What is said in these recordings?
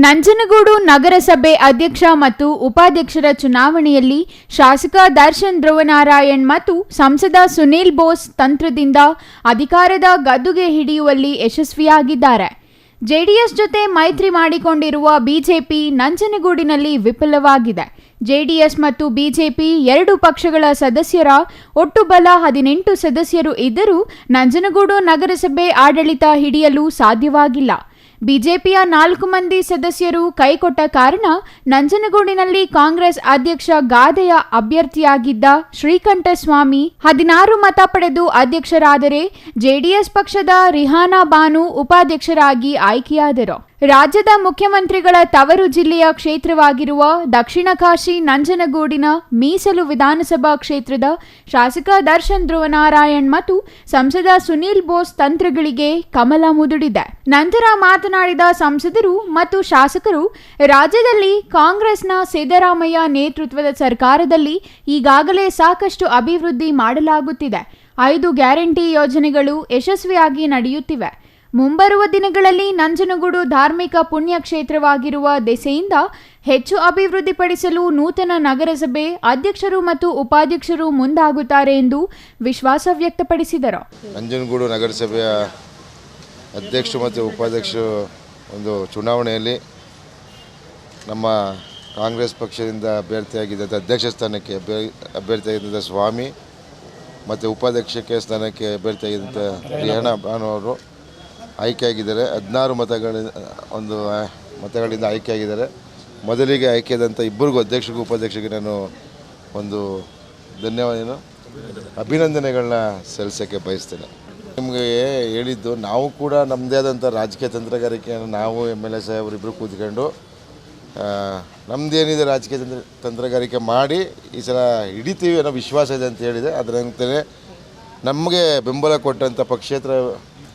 ನಂಜನಗೂಡು ನಗರಸಭೆ ಅಧ್ಯಕ್ಷ ಮತ್ತು ಉಪಾಧ್ಯಕ್ಷರ ಚುನಾವಣೆಯಲ್ಲಿ ಶಾಸಕ ದರ್ಶನ್ ಧ್ರುವನಾರಾಯಣ್ ಮತ್ತು ಸಂಸದ ಸುನೀಲ್ ಬೋಸ್ ತಂತ್ರದಿಂದ ಅಧಿಕಾರದ ಗದ್ದುಗೆ ಹಿಡಿಯುವಲ್ಲಿ ಯಶಸ್ವಿಯಾಗಿದ್ದಾರೆ. ಜೆಡಿಎಸ್ ಜೊತೆ ಮೈತ್ರಿ ಮಾಡಿಕೊಂಡಿರುವ ಬಿಜೆಪಿ ನಂಜನಗೂಡಿನಲ್ಲಿ ವಿಫಲವಾಗಿದೆ. ಜೆಡಿಎಸ್ ಮತ್ತು ಬಿಜೆಪಿ ಎರಡು ಪಕ್ಷಗಳ ಸದಸ್ಯರ ಒಟ್ಟು ಬಲ 18 ಸದಸ್ಯರು ಇದ್ದರೂ ನಂಜನಗೂಡು ನಗರಸಭೆ ಆಡಳಿತ ಹಿಡಿಯಲು ಸಾಧ್ಯವಾಗಿಲ್ಲ. ಬಿಜೆಪಿಯ 4 ಮಂದಿ ಸದಸ್ಯರು ಕೈಕೊಟ್ಟ ಕಾರಣ ನಂಜನಗೂಡಿನಲ್ಲಿ ಕಾಂಗ್ರೆಸ್ ಅಧ್ಯಕ್ಷ ಗಾದೆಯ ಅಭ್ಯರ್ಥಿಯಾಗಿದ್ದ ಶ್ರೀಕಂಠಸ್ವಾಮಿ 16 ಮತ ಪಡೆದು ಅಧ್ಯಕ್ಷರಾದರೆ ಜೆಡಿಎಸ್ ಪಕ್ಷದ ರಿಹಾನಾ ಬಾನು ಉಪಾಧ್ಯಕ್ಷರಾಗಿ ಆಯ್ಕೆಯಾದರು. ರಾಜ್ಯದ ಮುಖ್ಯಮಂತ್ರಿಗಳ ತವರು ಜಿಲ್ಲೆಯ ಕ್ಷೇತ್ರವಾಗಿರುವ ದಕ್ಷಿಣ ಕಾಶಿ ನಂಜನಗೂಡಿನ ಮೀಸಲು ವಿಧಾನಸಭಾ ಕ್ಷೇತ್ರದ ಶಾಸಕ ದರ್ಶನ್ ಧ್ರುವನಾರಾಯಣ್ ಮತ್ತು ಸಂಸದ ಸುನೀಲ್ ಬೋಸ್ ತಂತ್ರಗಳಿಗೆ ಕಮಲ ಮುದುಡಿದೆ. ನಂತರ ಮಾತನಾಡಿದ ಸಂಸದರು ಮತ್ತು ಶಾಸಕರು, ರಾಜ್ಯದಲ್ಲಿ ಕಾಂಗ್ರೆಸ್ನ ಸಿದ್ದರಾಮಯ್ಯ ನೇತೃತ್ವದ ಸರ್ಕಾರದಲ್ಲಿ ಈಗಾಗಲೇ ಸಾಕಷ್ಟು ಅಭಿವೃದ್ಧಿ ಮಾಡಲಾಗುತ್ತಿದೆ. 5 ಗ್ಯಾರಂಟಿ ಯೋಜನೆಗಳು ಯಶಸ್ವಿಯಾಗಿ ನಡೆಯುತ್ತಿವೆ. ಮುಂಬರುವ ದಿನಗಳಲ್ಲಿ ನಂಜನಗೂಡು ಧಾರ್ಮಿಕ ಪುಣ್ಯ ಕ್ಷೇತ್ರವಾಗಿರುವ ದೆಸೆಯಿಂದ ಹೆಚ್ಚು ಅಭಿವೃದ್ಧಿಪಡಿಸಲು ನೂತನ ನಗರಸಭೆ ಅಧ್ಯಕ್ಷರು ಮತ್ತು ಉಪಾಧ್ಯಕ್ಷರು ಮುಂದಾಗುತ್ತಾರೆ ಎಂದು ವಿಶ್ವಾಸ ವ್ಯಕ್ತಪಡಿಸಿದರು. ನಂಜನಗೂಡು ನಗರಸಭೆಯ ಅಧ್ಯಕ್ಷರು ಮತ್ತು ಉಪಾಧ್ಯಕ್ಷರು ಒಂದು ಚುನಾವಣೆಯಲ್ಲಿ ನಮ್ಮ ಕಾಂಗ್ರೆಸ್ ಪಕ್ಷದಿಂದ ಅಭ್ಯರ್ಥಿಯಾಗಿದ್ದಂಥ ಅಧ್ಯಕ್ಷ ಸ್ಥಾನಕ್ಕೆ ಅಭ್ಯರ್ಥಿಯಾಗಿದ್ದಂಥ ಸ್ವಾಮಿ ಮತ್ತು ಉಪಾಧ್ಯಕ್ಷಕ್ಕೆ ಸ್ಥಾನಕ್ಕೆ ಅಭ್ಯರ್ಥಿಯಾಗಿದ್ದಂಥ ರಿಹಾನಾ ಬಾನು ಅವರು ಆಯ್ಕೆಯಾಗಿದ್ದಾರೆ. 16 ಮತಗಳಿಂದ ಆಯ್ಕೆಯಾಗಿದ್ದಾರೆ. ಮೊದಲಿಗೆ ಆಯ್ಕೆಯಾದಂಥ ಇಬ್ಬರಿಗೂ ಅಧ್ಯಕ್ಷರಿಗೂ ಉಪಾಧ್ಯಕ್ಷರಿಗೆ ನಾನು ಒಂದು ಅಭಿನಂದನೆಗಳನ್ನ ಸಲ್ಲಿಸೋಕ್ಕೆ ಬಯಸ್ತೇನೆ. ನಿಮಗೆ ಹೇಳಿದ್ದು, ನಾವು ಕೂಡ ನಮ್ಮದೇ ಆದಂಥ ರಾಜಕೀಯ ತಂತ್ರಗಾರಿಕೆಯನ್ನು ನಾವು MLA ಸಾಹೇಬರಿಬ್ಬರು ಕೂತ್ಕೊಂಡು ನಮ್ಮದೇನಿದೆ ರಾಜಕೀಯ ತಂತ್ರಗಾರಿಕೆ ಮಾಡಿ ಈ ಸಲ ಹಿಡಿತೀವಿ ಅನ್ನೋ ವಿಶ್ವಾಸ ಇದೆ ಅಂತ ಹೇಳಿದೆ. ಅದರಂತೆಯೇ ನಮಗೆ ಬೆಂಬಲ ಕೊಟ್ಟಂಥ ಪಕ್ಷೇತರ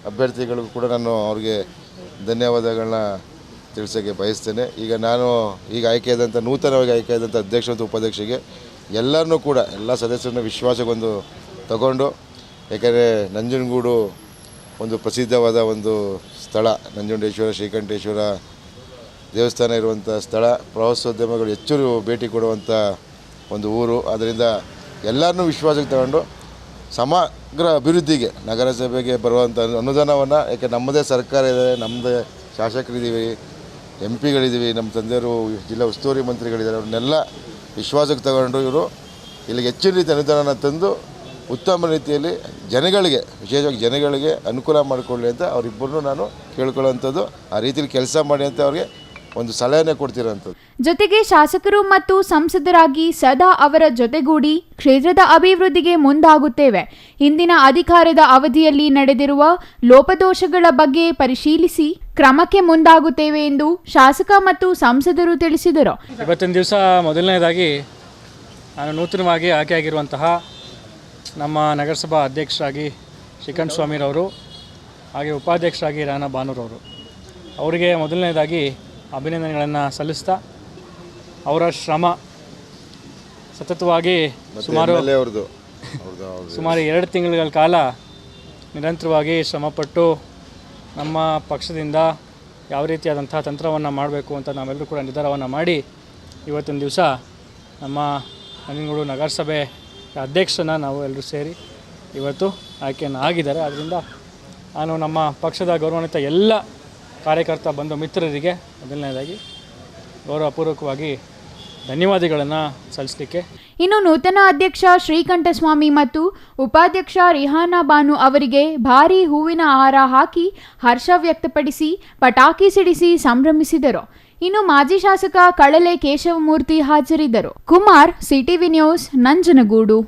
ಅಭ್ಯರ್ಥಿಗಳಿಗೂ ಕೂಡ ನಾನು ಅವ್ರಿಗೆ ಧನ್ಯವಾದಗಳನ್ನ ತಿಳಿಸೋಕ್ಕೆ ಬಯಸ್ತೇನೆ. ಈಗ ಆಯ್ಕೆಯಾದಂಥ ನೂತನವಾಗಿ ಆಯ್ಕೆಯಾದಂಥ ಅಧ್ಯಕ್ಷ ಮತ್ತು ಉಪಾಧ್ಯಕ್ಷರಿಗೆ ಎಲ್ಲರನ್ನೂ ಕೂಡ ಎಲ್ಲ ಸದಸ್ಯರನ್ನ ವಿಶ್ವಾಸಗೊಂದು ತಗೊಂಡು, ಯಾಕೆಂದರೆ ನಂಜನಗೂಡು ಒಂದು ಪ್ರಸಿದ್ಧವಾದ ಒಂದು ಸ್ಥಳ, ನಂಜುಂಡೇಶ್ವರ ಶ್ರೀಕಂಠೇಶ್ವರ ದೇವಸ್ಥಾನ ಇರುವಂಥ ಸ್ಥಳ, ಪ್ರವಾಸೋದ್ಯಮಗಳು ಹೆಚ್ಚು ಭೇಟಿ ಕೊಡುವಂಥ ಒಂದು ಊರು. ಅದರಿಂದ ಎಲ್ಲರನ್ನೂ ವಿಶ್ವಾಸಕ್ಕೆ ತಗೊಂಡು ಸಮಗ್ರ ಅಭಿವೃದ್ಧಿಗೆ ನಗರಸಭೆಗೆ ಬರುವಂಥ ಅನುದಾನವನ್ನು, ಯಾಕೆ ನಮ್ಮದೇ ಸರ್ಕಾರ ಇದೆ, ನಮ್ಮದೇ ಶಾಸಕರಿದ್ದೀವಿ, MP ಗಳಿದ್ದೀವಿ, ನಮ್ಮ ತಂದೆಯವರು ಜಿಲ್ಲಾ ಉಸ್ತುವಾರಿ ಮಂತ್ರಿಗಳಿದ್ದಾರೆ, ಅವ್ರನ್ನೆಲ್ಲ ವಿಶ್ವಾಸಕ್ಕೆ ತಗೊಂಡು ಇವರು ಇಲ್ಲಿಗೆ ಹೆಚ್ಚಿನ ರೀತಿ ಅನುದಾನ ತಂದು ಉತ್ತಮ ರೀತಿಯಲ್ಲಿ ಜನಗಳಿಗೆ, ವಿಶೇಷವಾಗಿ ಜನಗಳಿಗೆ ಅನುಕೂಲ ಮಾಡಿಕೊಳ್ಳಿ ಅಂತ ಅವರಿಬ್ಬರನ್ನೂ ನಾನು ಕೇಳ್ಕೊಳ್ಳೋವಂಥದ್ದು. ಆ ರೀತಿಯಲ್ಲಿ ಕೆಲಸ ಮಾಡಿ ಅಂತ ಅವ್ರಿಗೆ ಒಂದು ಸಲಹೆನೇ ಕೊಡ್ತಿರೋಂಥದ್ದು. ಜೊತೆಗೆ ಶಾಸಕರು ಮತ್ತು ಸಂಸದರಾಗಿ ಸದಾ ಅವರ ಜೊತೆಗೂಡಿ ಕ್ಷೇತ್ರದ ಅಭಿವೃದ್ಧಿಗೆ ಮುಂದಾಗುತ್ತೇವೆ. ಹಿಂದಿನ ಅಧಿಕಾರದ ಅವಧಿಯಲ್ಲಿ ನಡೆದಿರುವ ಲೋಪದೋಷಗಳ ಬಗ್ಗೆ ಪರಿಶೀಲಿಸಿ ಕ್ರಮಕ್ಕೆ ಮುಂದಾಗುತ್ತೇವೆ ಎಂದು ಶಾಸಕ ಮತ್ತು ಸಂಸದರು ತಿಳಿಸಿದರು. ಇವತ್ತಿನ ದಿವಸ ಮೊದಲನೇದಾಗಿ ನಾನು ನೂತನವಾಗಿ ಆಯ್ಕೆಯಾಗಿರುವಂತಹ ನಮ್ಮ ನಗರಸಭಾ ಅಧ್ಯಕ್ಷರಾಗಿ ಶ್ರೀಕಂಠಸ್ವಾಮಿರವರು, ಹಾಗೆ ಉಪಾಧ್ಯಕ್ಷರಾಗಿ ರಿಹಾನಾ ಬಾನುರವರು, ಅವರಿಗೆ ಮೊದಲನೇದಾಗಿ ಅಭಿನಂದನೆಗಳನ್ನು ಸಲ್ಲಿಸ್ತಾ, ಅವರ ಶ್ರಮ ಸತತವಾಗಿ ಸುಮಾರು 2 ತಿಂಗಳ ಕಾಲ ನಿರಂತರವಾಗಿ ಶ್ರಮಪಟ್ಟು ನಮ್ಮ ಪಕ್ಷದಿಂದ ಯಾವ ರೀತಿಯಾದಂಥ ತಂತ್ರವನ್ನು ಮಾಡಬೇಕು ಅಂತ ನಾವೆಲ್ಲರೂ ಕೂಡ ನಿರ್ಧಾರವನ್ನು ಮಾಡಿ ಇವತ್ತಿನ ದಿವಸ ನಮ್ಮ ನಂಜನಗೂಡು ನಗರಸಭೆ ಅಧ್ಯಕ್ಷನ ನಾವು ಎಲ್ಲರೂ ಸೇರಿ ಇವತ್ತು ಆಯ್ಕೆಯನ್ನು ಆಗಿದ್ದಾರೆ. ಆದ್ದರಿಂದ ನಾನು ನಮ್ಮ ಪಕ್ಷದ ಗೌರವಾನ್ವಿತ ಎಲ್ಲ ಕಾರ್ಯಕರ್ತ ಬಂಧು ಮಿತ್ರರಿಗೆ ಮೊದಲನೇದಾಗಿ ಗೌರವಪೂರ್ವಕವಾಗಿ ಧನ್ಯವಾದಗಳನ್ನು ಸಲ್ಲಿಸಲಿಕ್ಕೆ. ಇನ್ನು ನೂತನ ಅಧ್ಯಕ್ಷ ಶ್ರೀಕಂಠಸ್ವಾಮಿ ಮತ್ತು ಉಪಾಧ್ಯಕ್ಷ ರಿಹಾನಾ ಬಾನು ಅವರಿಗೆ ಭಾರೀ ಹೂವಿನ ಹಾರ ಹಾಕಿ ಹರ್ಷ ವ್ಯಕ್ತಪಡಿಸಿ ಪಟಾಕಿ ಸಿಡಿಸಿ ಸಂಭ್ರಮಿಸಿದರು. ಇನ್ನು ಮಾಜಿ ಶಾಸಕ ಕಳಲೆ ಕೇಶವಮೂರ್ತಿ ಹಾಜರಿದ್ದರು. Kumar, CTV news, Nanjangud.